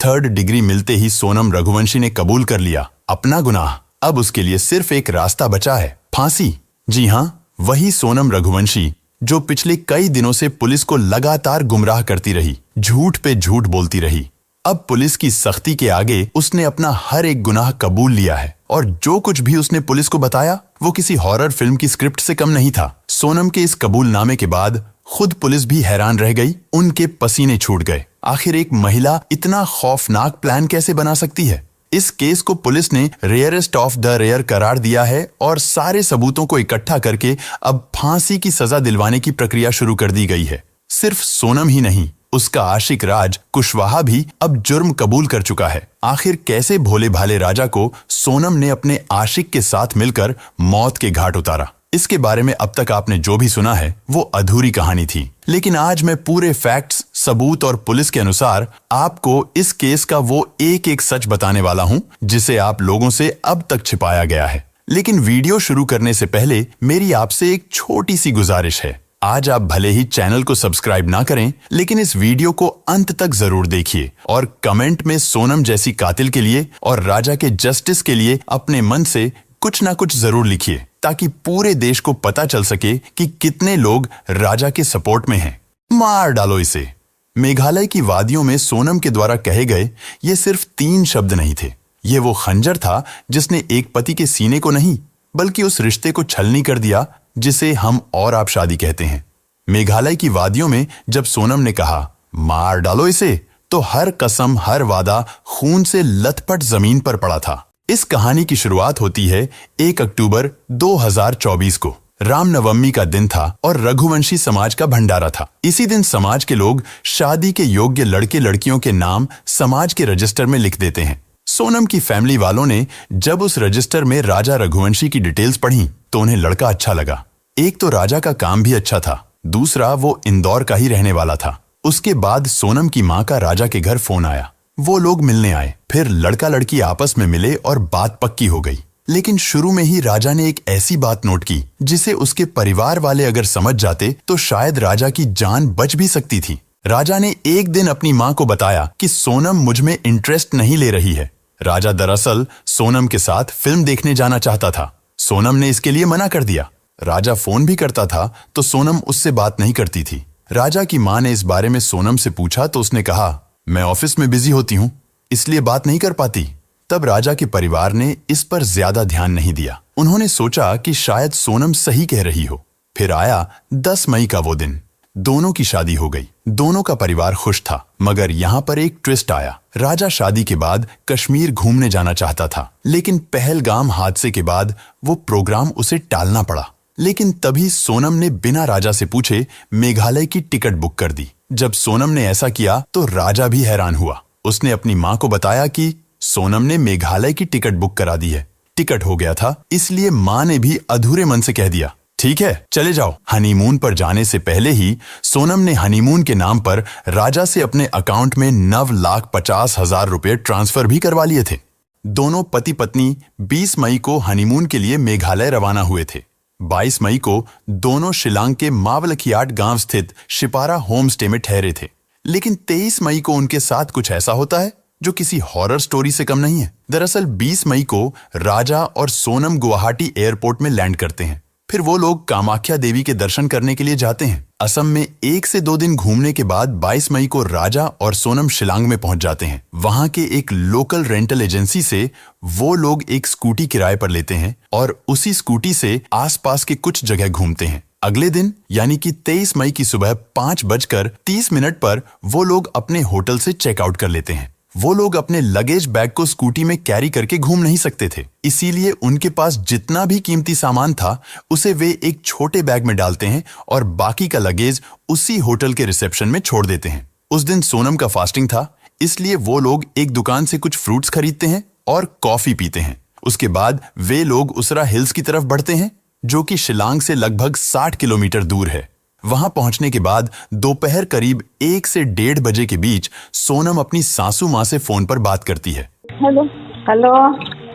3rd degree मिलते ही सोनम रघुवंशी ने कबूल कर लिया अपना गुनाह। अब उसके लिए सिर्फ एक रास्ता बचा है, फांसी। जी हाँ, वही सोनम रघुवंशी जो पिछले कई दिनों से पुलिस को लगातार गुमराह करती रही, झूठ पे झूठ बोलती रही। अब पुलिस की सख्ती के आगे उसने अपना हर एक गुनाह कबूल लिया है और जो कुछ भी उसने पुलिस को बताया वो किसी हॉरर फिल्म की स्क्रिप्ट से कम नहीं था। सोनम के इस कबूलनामे के बाद खुद पुलिस भी हैरान रह गई, उनके पसीने छूट गए। आखिर एक महिला इतना खौफनाक प्लान कैसे बना सकती है? इस केस को पुलिस ने रेयरेस्ट ऑफ द रेयर करार दिया है और सारे सबूतों को इकट्ठा करके अब फांसी की सजा दिलवाने की प्रक्रिया शुरू कर दी गई है। सिर्फ सोनम ही नहीं, उसका आशिक राज कुशवाहा भी अब जुर्म कबूल कर चुका है। आखिर कैसे भोले भाले राजा को सोनम ने अपने आशिक के साथ मिलकर मौत के घाट उतारा? इसके बारे में अब तक आपने जो भी सुना है वो अधूरी कहानी थी, लेकिन आज मैं पूरे फैक्ट्स, सबूत और पुलिस के अनुसार आपको इस केस का वो एक एक सच बताने वाला हूं जिसे आप लोगों से अब तक छिपाया गया है। लेकिन वीडियो शुरू करने से पहले मेरी आपसे एक छोटी सी गुजारिश है। आज आप भले ही चैनल को सब्सक्राइब ना करें, लेकिन इस वीडियो को अंत तक जरूर देखिए और कमेंट में सोनम जैसी कातिल के लिए और राजा के जस्टिस के लिए अपने मन से कुछ ना कुछ जरूर लिखिए, ताकि पूरे देश को पता चल सके कि कितने लोग राजा के सपोर्ट में हैं। मार डालो इसे। मेघालय की वादियों में सोनम के द्वारा कहे गए ये सिर्फ 3 शब्द नहीं थे। ये वो खंजर था जिसने एक पति के सीने को नहीं, बल्कि उस रिश्ते को छलनी कर दिया जिसे हम और आप शादी कहते हैं। मेघालय की वादियों में जब सोनम ने कहा मार डालो इसे, तो हर कसम, हर वादा खून से लथपथ जमीन पर पड़ा था। इस कहानी की शुरुआत होती है 1 अक्टूबर 2024 को। रामनवमी का दिन था और रघुवंशी समाज का भंडारा था। इसी दिन समाज के लोग शादी के योग्य लड़के लड़कियों के नाम समाज के रजिस्टर में लिख देते हैं। सोनम की फैमिली वालों ने जब उस रजिस्टर में राजा रघुवंशी की डिटेल्स पढ़ी तो उन्हें लड़का अच्छा लगा। एक तो राजा का काम भी अच्छा था, दूसरा वो इंदौर का ही रहने वाला था। उसके बाद सोनम की माँ का राजा के घर फोन आया। वो लोग मिलने आए, फिर लड़का लड़की आपस में मिले और बात पक्की हो गई। लेकिन शुरू में ही राजा ने एक ऐसी बात नोट की जिसे उसके परिवार वाले अगर समझ जाते तो शायद राजा की जान बच भी सकती थी। राजा ने एक दिन अपनी माँ को बताया कि सोनम मुझ में इंटरेस्ट नहीं ले रही है। राजा दरअसल सोनम के साथ फिल्म देखने जाना चाहता था। सोनम ने इसके लिए मना कर दिया। राजा फोन भी करता था तो सोनम उससे बात नहीं करती थी। राजा की माँ ने इस बारे में सोनम से पूछा तो उसने कहा, मैं ऑफिस में बिजी होती हूँ, इसलिए बात नहीं कर पाती। तब राजा के परिवार ने इस पर ज्यादा ध्यान नहीं दिया। उन्होंने सोचा कि शायद सोनम सही कह रही हो। फिर आया 10 मई का वो दिन। दोनों की शादी हो गई। दोनों का परिवार खुश था, मगर यहाँ पर एक ट्विस्ट आया। राजा शादी के बाद कश्मीर घूमने जाना चाहता था, लेकिन पहलगाम हादसे के बाद वो प्रोग्राम उसे टालना पड़ा। लेकिन तभी सोनम ने बिना राजा से पूछे मेघालय की टिकट बुक कर दी। जब सोनम ने ऐसा किया तो राजा भी हैरान हुआ। उसने अपनी माँ को बताया कि सोनम ने मेघालय की टिकट बुक करा दी है। टिकट हो गया था, इसलिए माँ ने भी अधूरे मन से कह दिया, ठीक है चले जाओ। हनीमून पर जाने से पहले ही सोनम ने हनीमून के नाम पर राजा से अपने अकाउंट में 9,50,000 रुपए ट्रांसफर भी करवा लिए थे। दोनों पति पत्नी 20 मई को हनीमून के लिए मेघालय रवाना हुए थे। 22 मई को दोनों शिलांग के मावलखियाट गांव स्थित शिपारा होम स्टे में ठहरे थे। लेकिन 23 मई को उनके साथ कुछ ऐसा होता है जो किसी हॉरर स्टोरी से कम नहीं है। दरअसल 20 मई को राजा और सोनम गुवाहाटी एयरपोर्ट में लैंड करते हैं। फिर वो लोग कामाख्या देवी के दर्शन करने के लिए जाते हैं। असम में 1 से 2 दिन घूमने के बाद 22 मई को राजा और सोनम शिलांग में पहुंच जाते हैं। वहां के एक लोकल रेंटल एजेंसी से वो लोग एक स्कूटी किराए पर लेते हैं और उसी स्कूटी से आसपास के कुछ जगह घूमते हैं। अगले दिन यानी कि 23 मई की सुबह 5:30 पर वो लोग अपने होटल से चेकआउट कर लेते हैं। वो लोग अपने लगेज बैग को स्कूटी में कैरी करके घूम नहीं सकते थे, इसीलिए उनके पास जितना भी कीमती सामान था उसे वे एक छोटे बैग में डालते हैं और बाकी का लगेज उसी होटल के रिसेप्शन में छोड़ देते हैं। उस दिन सोनम का फास्टिंग था, इसलिए वो लोग एक दुकान से कुछ फ्रूट्स खरीदते हैं और कॉफी पीते हैं। उसके बाद वे लोग उसरा हिल्स की तरफ बढ़ते हैं, जो कि शिलांग से लगभग 60 किलोमीटर दूर है। वहां पहुंचने के बाद दोपहर करीब 1 से 1:30 बजे के बीच सोनम अपनी सासू माँ से फोन पर बात करती है। Hello hello.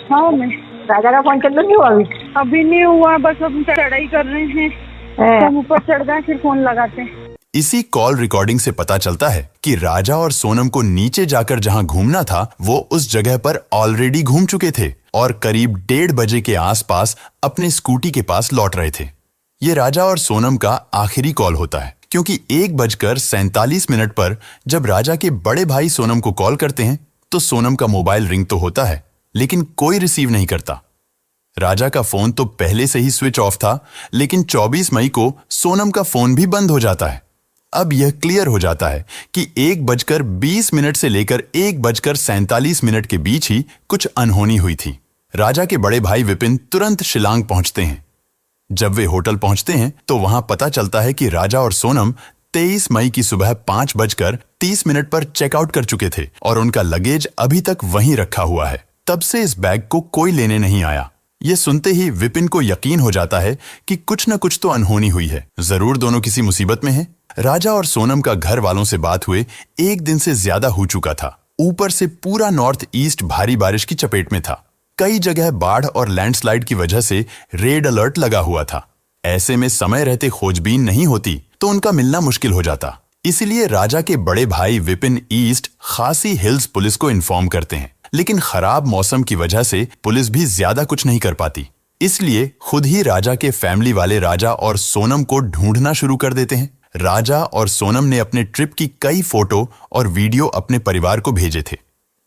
हाँ मैं राजा का फोन चालू नहीं हुआ अभी नहीं हुआ, बस हम चढ़ाई कर रहे हैं। हम ऊपर चढ़ गए फिर फोन लगाते हैं। इसी कॉल रिकॉर्डिंग से पता चलता है कि राजा और सोनम को नीचे जाकर जहां घूमना था वो उस जगह पर ऑलरेडी घूम चुके थे और करीब 1:30 बजे के आसपास अपने स्कूटी के पास लौट रहे थे। ये राजा और सोनम का आखिरी कॉल होता है, क्योंकि 1:47 पर जब राजा के बड़े भाई सोनम को कॉल करते हैं तो सोनम का मोबाइल रिंग तो होता है लेकिन कोई रिसीव नहीं करता। राजा का फोन तो पहले से ही स्विच ऑफ था, लेकिन 24 मई को सोनम का फोन भी बंद हो जाता है। अब यह क्लियर हो जाता है कि 1:20 से लेकर 1:47 के बीच ही कुछ अनहोनी हुई थी। राजा के बड़े भाई विपिन तुरंत शिलांग पहुंचते हैं। जब वे होटल पहुंचते हैं तो वहां पता चलता है कि राजा और सोनम 23 मई की सुबह 5:30 पर चेकआउट कर चुके थे और उनका लगेज अभी तक वहीं रखा हुआ है। तब से इस बैग को कोई लेने नहीं आया। ये सुनते ही विपिन को यकीन हो जाता है कि कुछ न कुछ तो अनहोनी हुई है, जरूर दोनों किसी मुसीबत में हैं। राजा और सोनम का घर वालों से बात हुए 1 दिन से ज्यादा हो चुका था। ऊपर से पूरा नॉर्थ ईस्ट भारी बारिश की चपेट में था। कई जगह बाढ़ और लैंडस्लाइड की वजह से रेड अलर्ट लगा हुआ था। ऐसे में समय रहते खोजबीन नहीं होती तो उनका मिलना मुश्किल हो जाता। इसलिए राजा के बड़े भाई विपिन ईस्ट खासी हिल्स पुलिस को इन्फॉर्म करते हैं, लेकिन खराब मौसम की वजह से पुलिस भी ज्यादा कुछ नहीं कर पाती। इसलिए खुद ही राजा के फैमिली वाले राजा और सोनम को ढूंढना शुरू कर देते हैं। राजा और सोनम ने अपने ट्रिप की कई फोटो और वीडियो अपने परिवार को भेजे थे।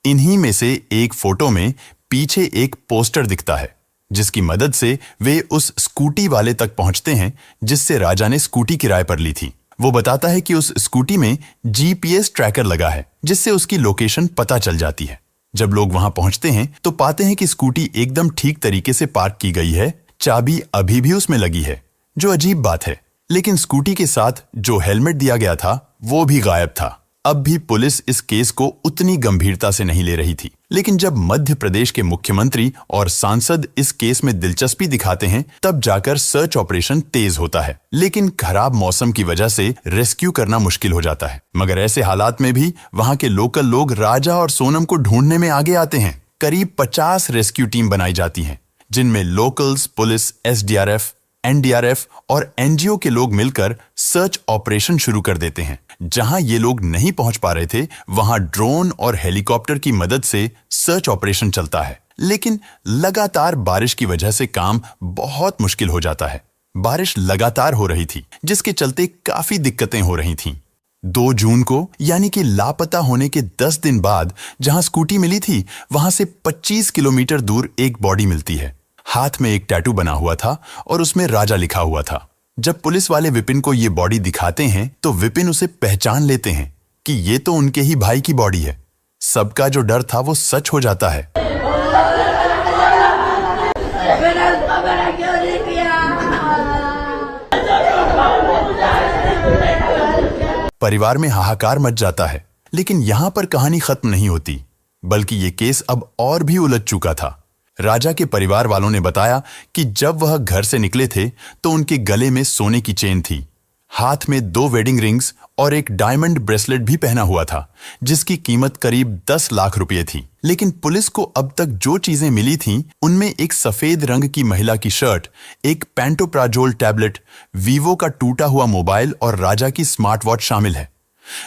इन्हीं में से एक फोटो में पीछे एक पोस्टर दिखता है, जिसकी मदद से वे उस स्कूटी वाले तक पहुंचते हैं जिससे राजा ने स्कूटी किराए पर ली थी। वो बताता है कि उस स्कूटी में GPS ट्रैकर लगा है, जिससे उसकी लोकेशन पता चल जाती है। जब लोग वहां पहुंचते हैं तो पाते हैं कि स्कूटी एकदम ठीक तरीके से पार्क की गई है, चाबी अभी भी उसमें लगी है, जो अजीब बात है। लेकिन स्कूटी के साथ जो हेलमेट दिया गया था वो भी गायब था। अब भी पुलिस इस केस को उतनी गंभीरता से नहीं ले रही थी, लेकिन जब मध्य प्रदेश के मुख्यमंत्री और सांसद इस केस में दिलचस्पी दिखाते हैं तब जाकर सर्च ऑपरेशन तेज होता है। लेकिन खराब मौसम की वजह से रेस्क्यू करना मुश्किल हो जाता है। मगर ऐसे हालात में भी वहां के लोकल लोग राजा और सोनम को ढूंढने में आगे आते हैं। करीब 50 रेस्क्यू टीम बनाई जाती हैं, जिनमें लोकल्स, पुलिस, SDRF, NDRF और NGO के लोग मिलकर सर्च ऑपरेशन शुरू कर देते हैं। जहां ये लोग नहीं पहुंच पा रहे थे वहां ड्रोन और हेलीकॉप्टर की मदद से सर्च ऑपरेशन चलता है, लेकिन लगातार बारिश की वजह से काम बहुत मुश्किल हो जाता है। बारिश लगातार हो रही थी, जिसके चलते काफी दिक्कतें हो रही थीं। 2 जून को यानी कि लापता होने के 10 दिन बाद जहां स्कूटी मिली थी वहां से 25 किलोमीटर दूर एक बॉडी मिलती है। हाथ में एक टैटू बना हुआ था और उसमें राजा लिखा हुआ था। जब पुलिस वाले विपिन को ये बॉडी दिखाते हैं तो विपिन उसे पहचान लेते हैं कि ये तो उनके ही भाई की बॉडी है। सबका जो डर था वो सच हो जाता है। परिवार में हाहाकार मच जाता है, लेकिन यहां पर कहानी खत्म नहीं होती, बल्कि ये केस अब और भी उलझ चुका था। राजा के परिवार वालों ने बताया कि जब वह घर से निकले थे तो उनके गले में सोने की चेन थी, हाथ में 2 वेडिंग रिंग्स और एक डायमंड ब्रेसलेट भी पहना हुआ था, जिसकी कीमत करीब 10 लाख रुपए थी। लेकिन पुलिस को अब तक जो चीजें मिली थीं, उनमें एक सफेद रंग की महिला की शर्ट, एक पेंटोप्राजोल टैबलेट, वीवो का टूटा हुआ मोबाइल और राजा की स्मार्ट वॉच शामिल है।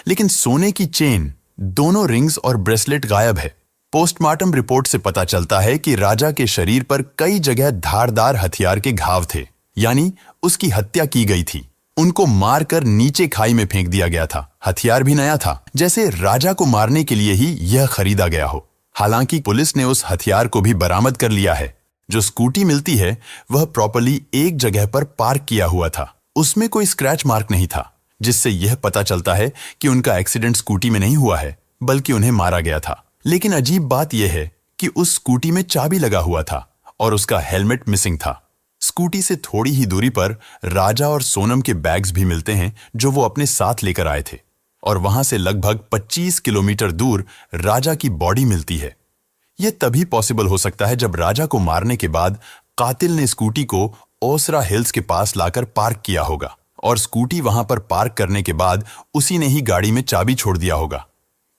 लेकिन सोने की चेन, दोनों रिंग्स और ब्रेसलेट गायब है। पोस्टमार्टम रिपोर्ट से पता चलता है कि राजा के शरीर पर कई जगह धारदार हथियार के घाव थे, यानी उसकी हत्या की गई थी। उनको मारकर नीचे खाई में फेंक दिया गया था। हथियार भी नया था, जैसे राजा को मारने के लिए ही यह खरीदा गया हो। हालांकि पुलिस ने उस हथियार को भी बरामद कर लिया है। जो स्कूटी मिलती है वह प्रॉपर्ली एक जगह पर पार्क किया हुआ था। उसमें कोई स्क्रैच मार्क नहीं था, जिससे यह पता चलता है कि उनका एक्सीडेंट स्कूटी में नहीं हुआ है, बल्कि उन्हें मारा गया था। लेकिन अजीब बात यह है कि उस स्कूटी में चाबी लगा हुआ था और उसका हेलमेट मिसिंग था। स्कूटी से थोड़ी ही दूरी पर राजा और सोनम के बैग्स भी मिलते हैं जो वो अपने साथ लेकर आए थे, और वहां से लगभग 25 किलोमीटर दूर राजा की बॉडी मिलती है। यह तभी पॉसिबल हो सकता है जब राजा को मारने के बाद कातिल ने स्कूटी को ओसरा हिल्स के पास लाकर पार्क किया होगा, और स्कूटी वहां पर पार्क करने के बाद उसी ने ही गाड़ी में चाबी छोड़ दिया होगा।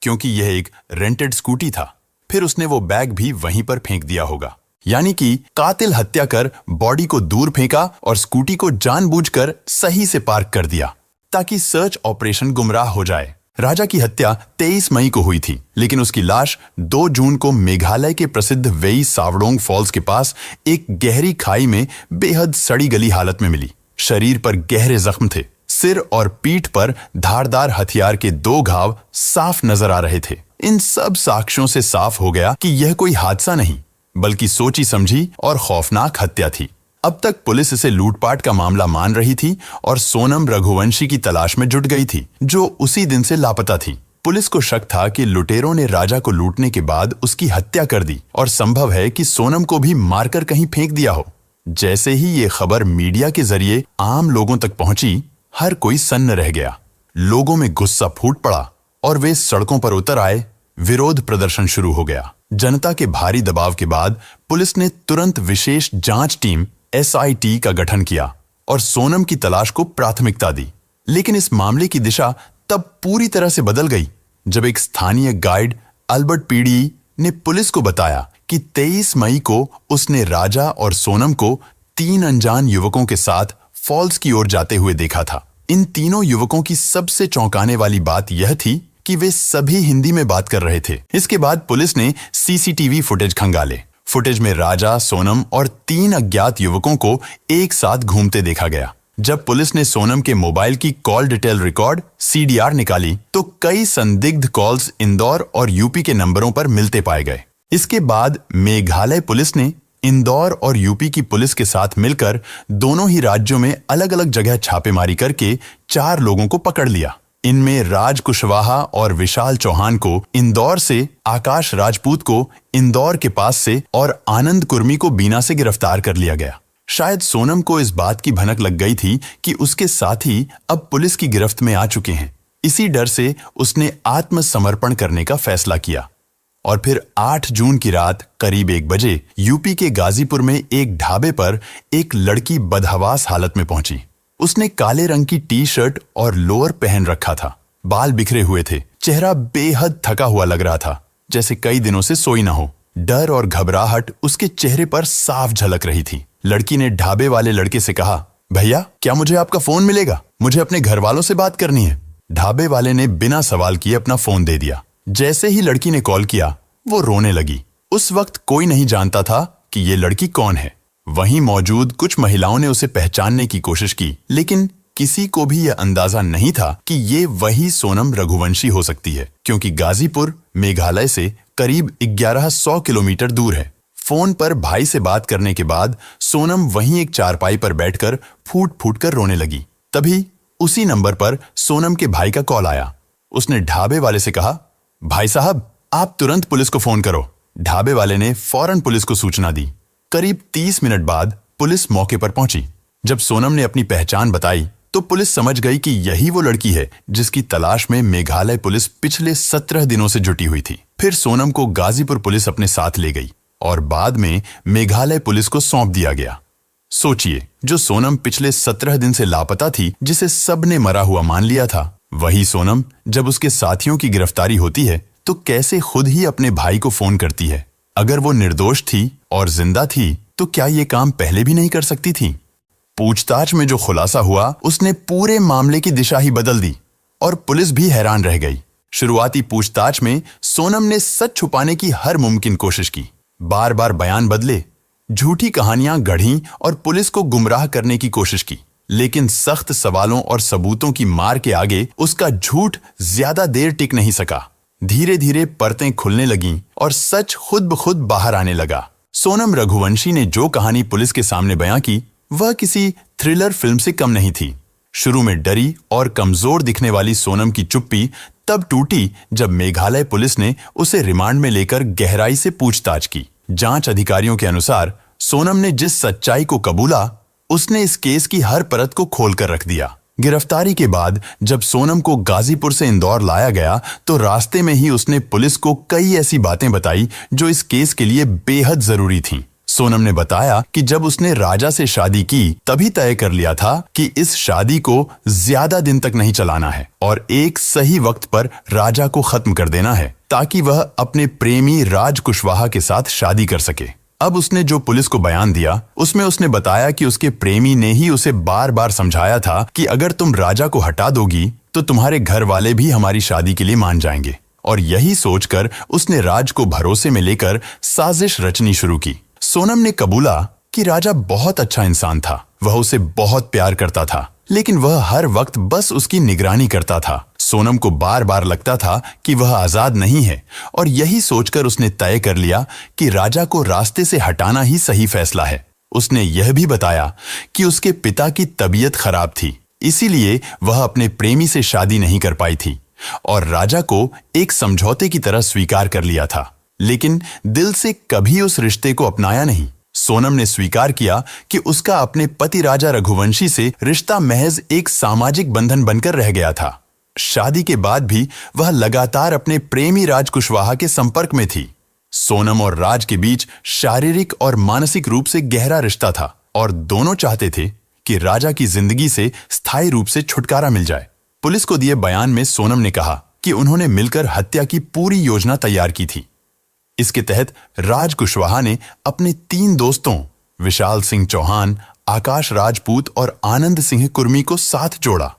क्योंकि यह एक रेंटेड स्कूटी था, फिर उसने वो बैग भी वहीं पर फेंक दिया होगा। यानी कि कातिल हत्या कर बॉडी को दूर फेंका और स्कूटी को जानबूझकर सही से पार्क कर दिया। ताकि सर्च ऑपरेशन गुमराह हो जाए। राजा की हत्या 23 मई को हुई थी, लेकिन उसकी लाश 2 जून को मेघालय के प्रसिद्ध वेई सावडोंग फॉल्स के पास एक गहरी खाई में बेहद सड़ी गली हालत में मिली। शरीर पर गहरे जख्म थे। सिर और पीठ पर धारदार हथियार के 2 घाव साफ नजर आ रहे थे। इन सब साक्ष्यों से साफ हो गया कि यह कोई हादसा नहीं, बल्कि सोची समझी और खौफनाक हत्या थी। अब तक पुलिस इसे लूटपाट का मामला मान रही थी और सोनम रघुवंशी की तलाश में जुट गई थी, जो उसी दिन से लापता थी। पुलिस को शक था कि लुटेरों ने राजा को लूटने के बाद उसकी हत्या कर दी और संभव है कि सोनम को भी मारकर कहीं फेंक दिया हो। जैसे ही ये खबर मीडिया के जरिए आम लोगों तक पहुंची, हर कोई सन्न रह गया। लोगों में गुस्सा फूट पड़ा और वे सड़कों पर उतर आए। विरोध प्रदर्शन शुरू हो गया। जनता के भारी दबाव के बाद पुलिस ने तुरंत विशेष जांच टीम SIT का गठन किया और सोनम की तलाश को प्राथमिकता दी। लेकिन इस मामले की दिशा तब पूरी तरह से बदल गई जब एक स्थानीय गाइड अल्बर्ट पीडी ने पुलिस को बताया कि 23 मई को उसने राजा और सोनम को 3 अनजान युवकों के साथ फॉल्स की ओर जाते हुए देखा था। इन तीनों युवकों की सबसे चौंकाने वाली बात यह थी कि वे सभी हिंदी में बात कर रहे थे। इसके बाद पुलिस ने CCTV फुटेज खंगाले। फुटेज में राजा, सोनम और 3 अज्ञात युवकों को एक साथ घूमते देखा गया। जब पुलिस ने सोनम के मोबाइल की कॉल डिटेल रिकॉर्ड CDR निकाली, तो कई संदिग्ध कॉल्स इंदौर और यूपी के नंबरों पर मिलते पाए गए। इसके बाद मेघालय पुलिस ने इंदौर और यूपी की पुलिस के साथ मिलकर दोनों ही राज्यों में अलग अलग जगह छापेमारी करके 4 लोगों को पकड़ लिया। इनमें राज कुशवाहा और विशाल चौहान को इंदौर से, आकाश राजपूत को इंदौर के पास से और आनंद कुर्मी को बीना से गिरफ्तार कर लिया गया। शायद सोनम को इस बात की भनक लग गई थी कि उसके साथी अब पुलिस की गिरफ्त में आ चुके हैं। इसी डर से उसने आत्मसमर्पण करने का फैसला किया और फिर 8 जून की रात करीब 1 बजे यूपी के गाजीपुर में एक ढाबे पर एक लड़की बदहवास हालत में पहुंची। उसने काले रंग की टी-शर्ट और लोअर पहन रखा था। बाल बिखरे हुए थे। चेहरा बेहद थका हुआ लग रहा था, जैसे कई दिनों से सोई ना हो। डर और घबराहट उसके चेहरे पर साफ झलक रही थी। लड़की ने ढाबे वाले लड़के से कहा, भैया क्या मुझे आपका फोन मिलेगा? मुझे अपने घर वालों से बात करनी है। ढाबे वाले ने बिना सवाल किए अपना फोन दे दिया। जैसे ही लड़की ने कॉल किया, वो रोने लगी। उस वक्त कोई नहीं जानता था कि ये लड़की कौन है। वहीं मौजूद कुछ महिलाओं ने उसे पहचानने की कोशिश की, लेकिन किसी को भी यह अंदाजा नहीं था कि ये वही सोनम रघुवंशी हो सकती है, क्योंकि गाजीपुर मेघालय से करीब 1100 किलोमीटर दूर है। फोन पर भाई से बात करने के बाद सोनम वहीं एक चारपाई पर बैठकर फूट फूट कर रोने लगी। तभी उसी नंबर पर सोनम के भाई का कॉल आया। उसने ढाबे वाले से कहा, भाई साहब आप तुरंत पुलिस को फोन करो। ढाबे वाले ने फौरन पुलिस को सूचना दी। करीब 30 मिनट बाद पुलिस मौके पर पहुंची। जब सोनम ने अपनी पहचान बताई तो पुलिस समझ गई कि यही वो लड़की है जिसकी तलाश में मेघालय पुलिस पिछले 17 दिनों से जुटी हुई थी। फिर सोनम को गाजीपुर पुलिस अपने साथ ले गई और बाद में मेघालय पुलिस को सौंप दिया गया। सोचिए, जो सोनम पिछले 17 दिन से लापता थी, जिसे सबने मरा हुआ मान लिया था, वही सोनम जब उसके साथियों की गिरफ्तारी होती है तो कैसे खुद ही अपने भाई को फोन करती है। अगर वो निर्दोष थी और जिंदा थी तो क्या ये काम पहले भी नहीं कर सकती थी? पूछताछ में जो खुलासा हुआ उसने पूरे मामले की दिशा ही बदल दी और पुलिस भी हैरान रह गई। शुरुआती पूछताछ में सोनम ने सच छुपाने की हर मुमकिन कोशिश की, बार बार बयान बदले, झूठी कहानियां गढ़ी और पुलिस को गुमराह करने की कोशिश की। लेकिन सख्त सवालों और सबूतों की मार के आगे उसका झूठ ज्यादा देर टिक नहीं सका। धीरे धीरे परतें खुलने लगीं और सच खुद ब खुद बाहर आने लगा। सोनम रघुवंशी ने जो कहानी पुलिस के सामने बयां की, वह किसी थ्रिलर फिल्म से कम नहीं थी। शुरू में डरी और कमजोर दिखने वाली सोनम की चुप्पी तब टूटी जब मेघालय पुलिस ने उसे रिमांड में लेकर गहराई से पूछताछ की। जांच अधिकारियों के अनुसार सोनम ने जिस सच्चाई को कबूला, उसने इस केस की हर परत को खोलकर रख दिया। गिरफ्तारी के बाद जब सोनम को गाजीपुर से इंदौर लाया गया तो रास्ते में ही उसने पुलिस को कई ऐसी बातें बताई जो इस केस के लिए बेहद जरूरी थीं। सोनम ने बताया कि जब उसने राजा से शादी की तभी तय कर लिया था कि इस शादी को ज्यादा दिन तक नहीं चलाना है और एक सही वक्त पर राजा को खत्म कर देना है ताकि वह अपने प्रेमी राज कुशवाहा के साथ शादी कर सके। अब उसने जो पुलिस को बयान दिया उसमें उसने बताया कि उसके प्रेमी ने ही उसे बार बार समझाया था कि अगर तुम राजा को हटा दोगी तो तुम्हारे घर वाले भी हमारी शादी के लिए मान जाएंगे। और यही सोचकर उसने राज को भरोसे में लेकर साजिश रचनी शुरू की। सोनम ने कबूला कि राजा बहुत अच्छा इंसान था, वह उसे बहुत प्यार करता था, लेकिन वह हर वक्त बस उसकी निगरानी करता था। सोनम को बार बार लगता था कि वह आजाद नहीं है और यही सोचकर उसने तय कर लिया कि राजा को रास्ते से हटाना ही सही फैसला है। उसने यह भी बताया कि उसके पिता की तबीयत खराब थी, इसीलिए वह अपने प्रेमी से शादी नहीं कर पाई थी और राजा को एक समझौते की तरह स्वीकार कर लिया था, लेकिन दिल से कभी उस रिश्ते को अपनाया नहीं। सोनम ने स्वीकार किया कि उसका अपने पति राजा रघुवंशी से रिश्ता महज एक सामाजिक बंधन बनकर रह गया था। शादी के बाद भी वह लगातार अपने प्रेमी राज कुशवाहा के संपर्क में थी। सोनम और राज के बीच शारीरिक और मानसिक रूप से गहरा रिश्ता था और दोनों चाहते थे कि राजा की जिंदगी से स्थायी रूप से छुटकारा मिल जाए। पुलिस को दिए बयान में सोनम ने कहा कि उन्होंने मिलकर हत्या की पूरी योजना तैयार की थी। इसके तहत राज कुशवाहा ने अपने 3 दोस्तों विशाल सिंह चौहान, आकाश राजपूत और आनंद सिंह कुर्मी को साथ जोड़ा।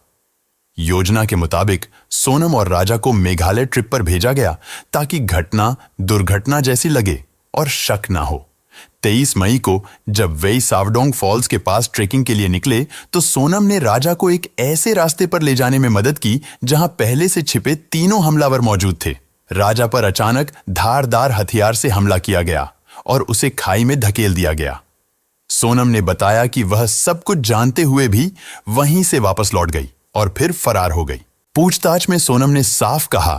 योजना के मुताबिक सोनम और राजा को मेघालय ट्रिप पर भेजा गया ताकि घटना दुर्घटना जैसी लगे और शक ना हो। 23 मई को जब वे सावडोंग फॉल्स के पास ट्रेकिंग के लिए निकले तो सोनम ने राजा को एक ऐसे रास्ते पर ले जाने में मदद की जहां पहले से छिपे 3 हमलावर मौजूद थे। राजा पर अचानक धारदार हथियार से हमला किया गया और उसे खाई में धकेल दिया गया। सोनम ने बताया कि वह सब कुछ जानते हुए भी वहीं से वापस लौट गई और फिर फरार हो गई। पूछताछ में सोनम ने साफ कहा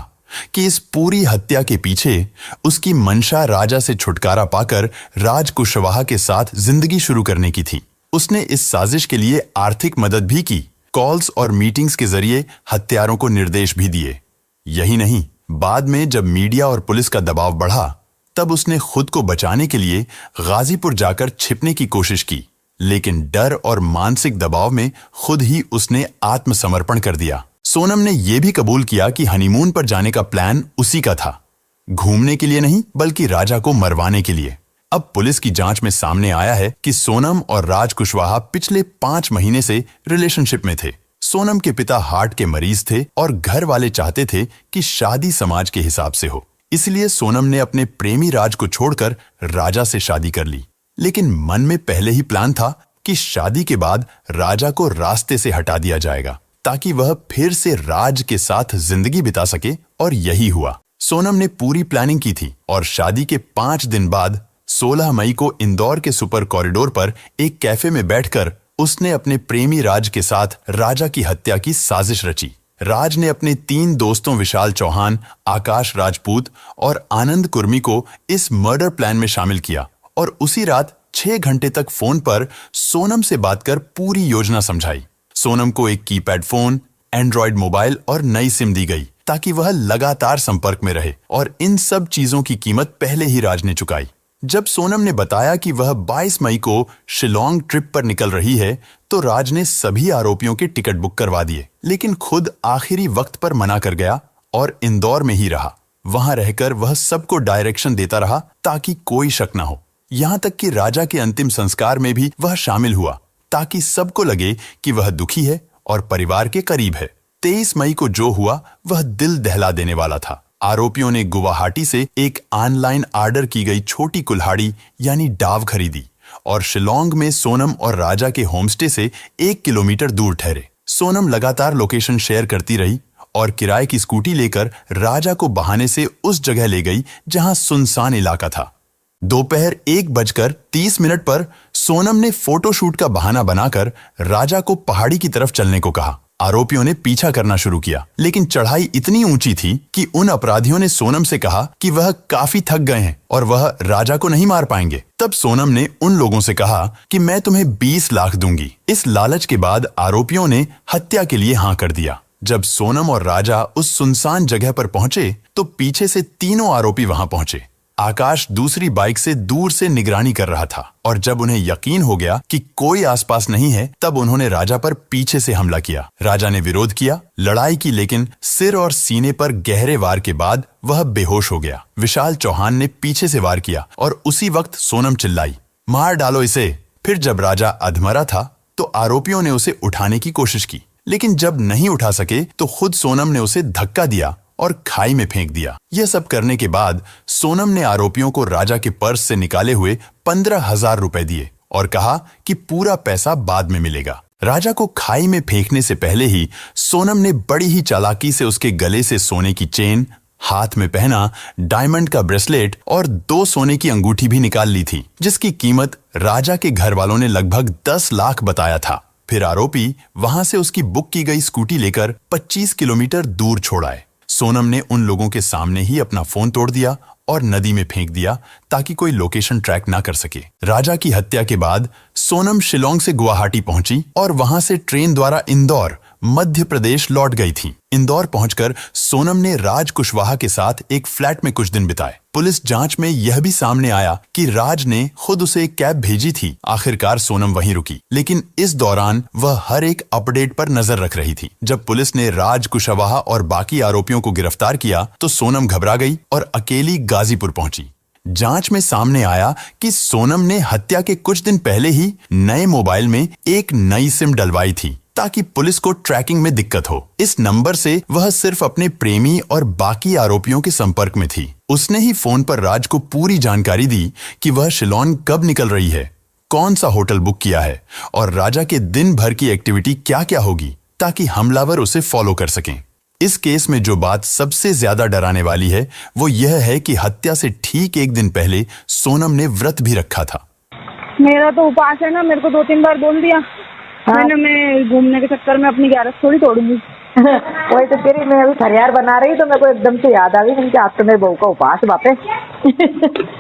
कि इस पूरी हत्या के पीछे उसकी मंशा राजा से छुटकारा पाकर राज कुशवाहा के साथ जिंदगी शुरू करने की थी। उसने इस साजिश के लिए आर्थिक मदद भी की, कॉल्स और मीटिंग्स के जरिए हत्यारों को निर्देश भी दिए। यही नहीं, बाद में जब मीडिया और पुलिस का दबाव बढ़ा तब उसने खुद को बचाने के लिए गाजीपुर जाकर छिपने की कोशिश की, लेकिन डर और मानसिक दबाव में खुद ही उसने आत्मसमर्पण कर दिया। सोनम ने यह भी कबूल किया कि हनीमून पर जाने का प्लान उसी का था, घूमने के लिए नहीं बल्कि राजा को मरवाने के लिए। अब पुलिस की जांच में सामने आया है कि सोनम और राज कुशवाहा पिछले 5 महीने से रिलेशनशिप में थे। सोनम के पिता हार्ट के मरीज थे और घर वाले चाहते थे कि शादी समाज के हिसाब से हो, इसलिए सोनम ने अपने प्रेमी राज को छोड़कर राजा से शादी कर ली। लेकिन मन में पहले ही प्लान था कि शादी के बाद राजा को रास्ते से हटा दिया जाएगा ताकि वह फिर से राज के साथ जिंदगी बिता सके, और यही हुआ। सोनम ने पूरी प्लानिंग की थी और शादी के 5 दिन बाद 16 मई को इंदौर के सुपर कॉरिडोर पर एक कैफे में बैठकर उसने अपने प्रेमी राज के साथ राजा की हत्या की साजिश रची। राज ने अपने 3 दोस्तों विशाल चौहान, आकाश राजपूत और आनंद कुर्मी को इस मर्डर प्लान में शामिल किया और उसी रात 6 घंटे तक फोन पर सोनम से बात कर पूरी योजना समझाई। सोनम को एक कीपैड फोन, एंड्रॉयड मोबाइल और नई सिम दी गई ताकि वह लगातार संपर्क में रहे, और इन सब चीजों की कीमत पहले ही राज ने चुकाई। जब सोनम ने बताया कि वह 22 मई को शिलोंग ट्रिप पर निकल रही है तो राज ने सभी आरोपियों के टिकट बुक करवा दिए, लेकिन खुद आखिरी वक्त पर मना कर गया और इंदौर में ही रहा। वहां रहकर वह सबको डायरेक्शन देता रहा ताकि कोई शक न हो। यहां तक कि राजा के अंतिम संस्कार में भी वह शामिल हुआ ताकि सबको लगे कि वह दुखी है और परिवार के करीब है। 23 मई को जो हुआ वह दिल दहला देने वाला था। आरोपियों ने गुवाहाटी से एक ऑनलाइन ऑर्डर की गई छोटी कुल्हाड़ी यानी डाव खरीदी और शिलोंग में सोनम और राजा के होमस्टे से 1 किलोमीटर दूर ठहरे। सोनम लगातार लोकेशन शेयर करती रही और किराए की स्कूटी लेकर राजा को बहाने से उस जगह ले गई जहां सुनसान इलाका था। दोपहर 1:30 पर सोनम ने फोटोशूट का बहाना बनाकर राजा को पहाड़ी की तरफ चलने को कहा। आरोपियों ने पीछा करना शुरू किया, लेकिन चढ़ाई इतनी ऊंची थी कि उन अपराधियों ने सोनम से कहा कि वह काफी थक गए हैं और वह राजा को नहीं मार पाएंगे। तब सोनम ने उन लोगों से कहा कि मैं तुम्हें 20 लाख दूंगी। इस लालच के बाद आरोपियों ने हत्या के लिए हाँ कर दिया। जब सोनम और राजा उस सुनसान जगह पर पहुंचे तो पीछे से तीनों आरोपी वहां पहुंचे। आकाश दूसरी बाइक से दूर से निगरानी कर रहा था और जब उन्हें यकीन हो गया कि कोई आसपास नहीं है तब उन्होंने राजा पर पीछे से हमला किया। राजा ने विरोध किया, लड़ाई की, लेकिन सिर और सीने पर गहरे वार के बाद वह बेहोश हो गया। विशाल चौहान ने पीछे से वार किया और उसी वक्त सोनम चिल्लाई, मार डालो इसे। फिर जब राजा अधमरा था तो आरोपियों ने उसे उठाने की कोशिश की, लेकिन जब नहीं उठा सके तो खुद सोनम ने उसे धक्का दिया और खाई में फेंक दिया। यह सब करने के बाद सोनम ने आरोपियों को राजा के पर्स से निकाले हुए 15,000 रुपए दिए और कहा कि पूरा पैसा बाद में मिलेगा। राजा को खाई में फेंकने से पहले ही सोनम ने बड़ी ही चालाकी से उसके गले से सोने की चेन, हाथ में पहना डायमंड का ब्रेसलेट और 2 सोने की अंगूठी भी निकाल ली थी, जिसकी कीमत राजा के घर वालों ने लगभग 10 लाख बताया था। फिर आरोपी वहां से उसकी बुक की गई स्कूटी लेकर 25 किलोमीटर दूर छोड़ आए। सोनम ने उन लोगों के सामने ही अपना फोन तोड़ दिया और नदी में फेंक दिया ताकि कोई लोकेशन ट्रैक ना कर सके। राजा की हत्या के बाद सोनम शिलोंग से गुवाहाटी पहुंची और वहां से ट्रेन द्वारा इंदौर, मध्य प्रदेश लौट गई थी। इंदौर पहुंचकर सोनम ने राज कुशवाहा के साथ एक फ्लैट में कुछ दिन बिताए। पुलिस जांच में यह भी सामने आया कि राज ने खुद उसे एक कैब भेजी थी। आखिरकार सोनम वहीं रुकी, लेकिन इस दौरान वह हर एक अपडेट पर नजर रख रही थी। जब पुलिस ने राज कुशवाहा और बाकी आरोपियों को गिरफ्तार किया तो सोनम घबरा गई और अकेली गाजीपुर पहुंची। जांच में सामने आया कि सोनम ने हत्या के कुछ दिन पहले ही नए मोबाइल में एक नई सिम डलवाई थी ताकि पुलिस को ट्रैकिंग में दिक्कत हो। इस नंबर से वह सिर्फ अपने प्रेमी और बाकी आरोपियों के संपर्क में थी। उसने ही फोन पर राज को पूरी जानकारी दी कि वह शिलोंग कब निकल रही है, कौन सा होटल बुक किया है और राजा के दिन भर की एक्टिविटी क्या क्या होगी, ताकि हमलावर उसे फॉलो कर सकें। इस केस में जो बात सबसे ज्यादा डराने वाली है वो यह है कि हत्या से ठीक एक दिन पहले सोनम ने व्रत भी रखा था। मेरा तो उपास है ना, मेरे को 2-3 बार बोल दिया। मैंने मैं घूमने के चक्कर में अपनी 11 थोड़ी तोड़ूंगी। वही तो तेरी, मैं अभी खरियार बना रही तो मेरे को एकदम से याद आ गई कि आज तो मेरे बहू का उपास बापे।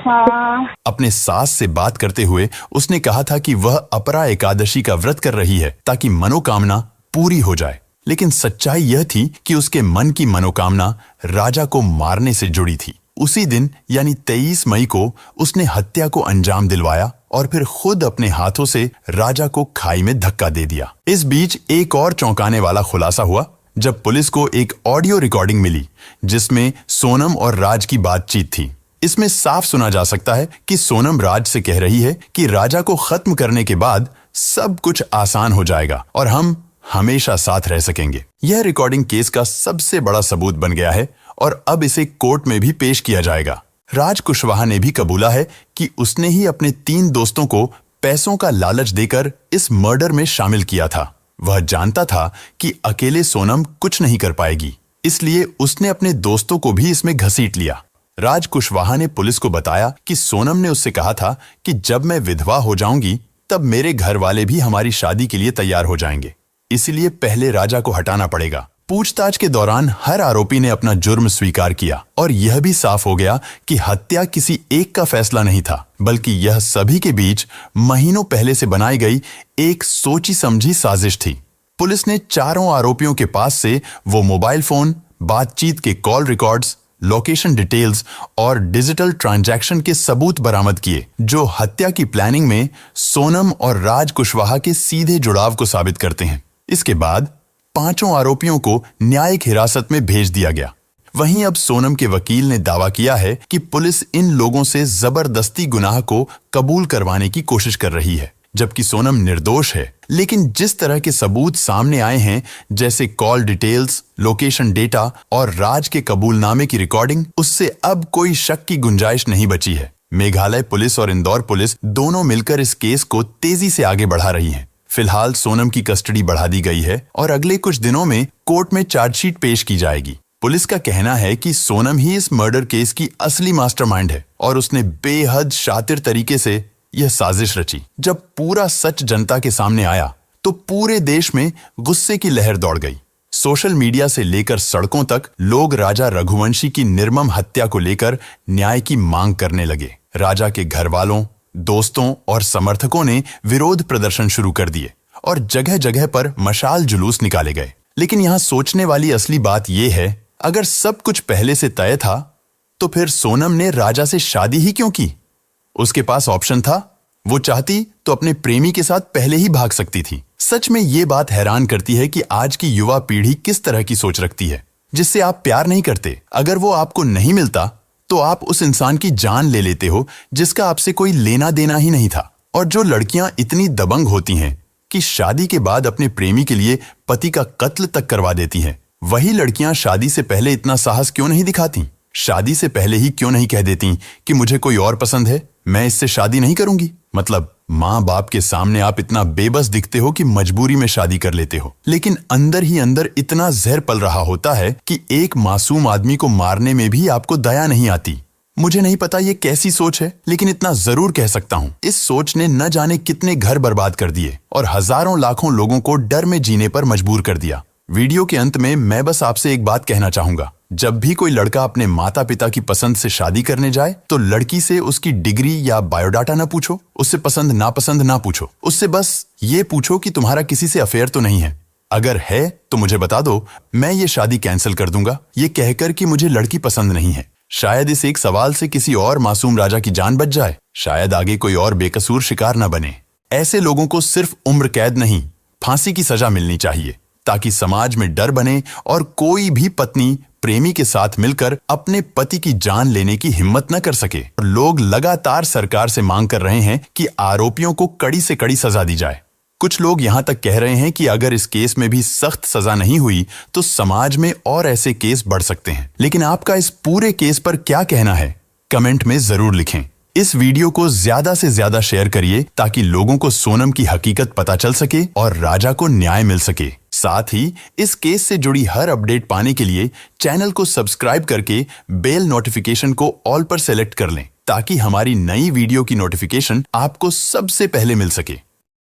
हाँ। अपने सास से बात करते हुए उसने कहा था कि वह अपरा एकादशी का व्रत कर रही है ताकि मनोकामना पूरी हो जाए, लेकिन सच्चाई यह थी कि उसके मन की मनोकामना राजा को मारने से जुड़ी थी। उसी दिन यानी 23 मई को उसने हत्या को अंजाम दिलवाया और फिर खुद अपने हाथों से राजा को खाई में धक्का दे दिया। इस बीच एक और चौंकाने वाला खुलासा हुआ जब पुलिस को एक ऑडियो रिकॉर्डिंग मिली जिसमें सोनम और राज की बातचीत थी। इसमें साफ सुना जा सकता है कि सोनम राज से कह रही है कि राजा को खत्म करने के बाद सब कुछ आसान हो जाएगा और हम हमेशा साथ रह सकेंगे। यह रिकॉर्डिंग केस का सबसे बड़ा सबूत बन गया है और अब इसे कोर्ट में भी पेश किया जाएगा। राज कुशवाहा ने भी कबूला है कि उसने ही अपने 3 दोस्तों को पैसों का लालच देकर इस मर्डर में शामिल किया था। वह जानता था कि अकेले सोनम कुछ नहीं कर पाएगी, इसलिए उसने अपने दोस्तों को भी इसमें घसीट लिया। राज कुशवाहा ने पुलिस को बताया कि सोनम ने उससे कहा था कि जब मैं विधवा हो जाऊंगी तब मेरे घर वाले भी हमारी शादी के लिए तैयार हो जाएंगे, इसलिए पहले राजा को हटाना पड़ेगा। पूछताछ के दौरान हर आरोपी ने अपना जुर्म स्वीकार किया और यह भी साफ हो गया कि हत्या किसी एक का फैसला नहीं था, बल्कि यह सभी के बीच महीनों पहले से बनाई गई एक सोची समझी साजिश थी। पुलिस ने चारों आरोपियों के पास से वो मोबाइल फोन, बातचीत के कॉल रिकॉर्ड्स, लोकेशन डिटेल्स और डिजिटल ट्रांजैक्शन के सबूत बरामद किए जो हत्या की प्लानिंग में सोनम और राज कुशवाहा के सीधे जुड़ाव को साबित करते हैं। इसके बाद पांचों आरोपियों को न्यायिक हिरासत में भेज दिया गया। वहीं अब सोनम के वकील ने दावा किया है कि पुलिस इन लोगों से जबरदस्ती गुनाह को कबूल करवाने की कोशिश कर रही है, जबकि सोनम निर्दोष है। लेकिन जिस तरह के सबूत सामने आए हैं, जैसे कॉल डिटेल्स, लोकेशन डेटा और राज के कबूलनामे की रिकॉर्डिंग, उससे अब कोई शक की गुंजाइश नहीं बची है। मेघालय पुलिस और इंदौर पुलिस दोनों मिलकर इस केस को तेजी से आगे बढ़ा रही हैं। फिलहाल सोनम की कस्टडी बढ़ा दी गई है और अगले कुछ दिनों में कोर्ट में चार्जशीट पेश की जाएगी। पुलिस का कहना है कि सोनम ही इस मर्डर केस की असली मास्टरमाइंड है और उसने बेहद शातिर तरीके से यह साजिश रची। जब पूरा सच जनता के सामने आया तो पूरे देश में गुस्से की लहर दौड़ गई। सोशल मीडिया से लेकर सड़कों तक लोग राजा रघुवंशी की निर्मम हत्या को लेकर न्याय की मांग करने लगे। राजा के घर वालों, दोस्तों और समर्थकों ने विरोध प्रदर्शन शुरू कर दिए और जगह जगह पर मशाल जुलूस निकाले गए। लेकिन यहाँ सोचने वाली असली बात यह है, अगर सब कुछ पहले से तय था तो फिर सोनम ने राजा से शादी ही क्यों की? उसके पास ऑप्शन था। वो चाहती तो अपने प्रेमी के साथ पहले ही भाग सकती थी। सच में ये बात हैरान करती है कि आज की युवा पीढ़ी किस तरह की सोच रखती है। जिससे आप प्यार नहीं करते, अगर वो आपको नहीं मिलता तो आप उस इंसान की जान ले लेते हो जिसका आपसे कोई लेना देना ही नहीं था। और जो लड़कियां इतनी दबंग होती हैं कि शादी के बाद अपने प्रेमी के लिए पति का कत्ल तक करवा देती हैं, वही लड़कियां शादी से पहले इतना साहस क्यों नहीं दिखाती? शादी से पहले ही क्यों नहीं कह देती कि मुझे कोई और पसंद है, मैं इससे शादी नहीं करूंगी? मतलब माँ बाप के सामने आप इतना बेबस दिखते हो कि मजबूरी में शादी कर लेते हो, लेकिन अंदर ही अंदर इतना जहर पल रहा होता है कि एक मासूम आदमी को मारने में भी आपको दया नहीं आती। मुझे नहीं पता ये कैसी सोच है, लेकिन इतना जरूर कह सकता हूँ, इस सोच ने न जाने कितने घर बर्बाद कर दिए और हजारों लाखों लोगों को डर में जीने पर मजबूर कर दिया। वीडियो के अंत में मैं बस आपसे एक बात कहना चाहूंगा, जब भी कोई लड़का अपने माता पिता की पसंद से शादी करने जाए तो लड़की से उसकी डिग्री या बायोडाटा ना पूछो, उससे पसंद नापसंद ना पूछो, उससे बस ये पूछो कि तुम्हारा किसी से अफेयर तो नहीं है। अगर है तो मुझे बता दो, मैं ये शादी कैंसिल कर दूंगा, ये कहकर कि मुझे लड़की पसंद नहीं है। शायद इस एक सवाल से किसी और मासूम राजा की जान बच जाए, शायद आगे कोई और बेकसूर शिकार न बने। ऐसे लोगों को सिर्फ उम्र कैद नहीं, फांसी की सजा मिलनी चाहिए, ताकि समाज में डर बने और कोई भी पत्नी प्रेमी के साथ मिलकर अपने पति की जान लेने की हिम्मत न कर सके। लोग लगातार सरकार से मांग कर रहे हैं कि आरोपियों को कड़ी से कड़ी सजा दी जाए। कुछ लोग यहां तक कह रहे हैं कि अगर इस केस में भी सख्त सजा नहीं हुई तो समाज में और ऐसे केस बढ़ सकते हैं। लेकिन आपका इस पूरे केस पर क्या कहना है, कमेंट में जरूर लिखें। इस वीडियो को ज्यादा से ज्यादा शेयर करिए ताकि लोगों को सोनम की हकीकत पता चल सके और राजा को न्याय मिल सके। साथ ही इस केस से जुड़ी हर अपडेट पाने के लिए चैनल को सब्सक्राइब करके बेल नोटिफिकेशन को ऑल पर सेलेक्ट कर लें, ताकि हमारी नई वीडियो की नोटिफिकेशन आपको सबसे पहले मिल सके।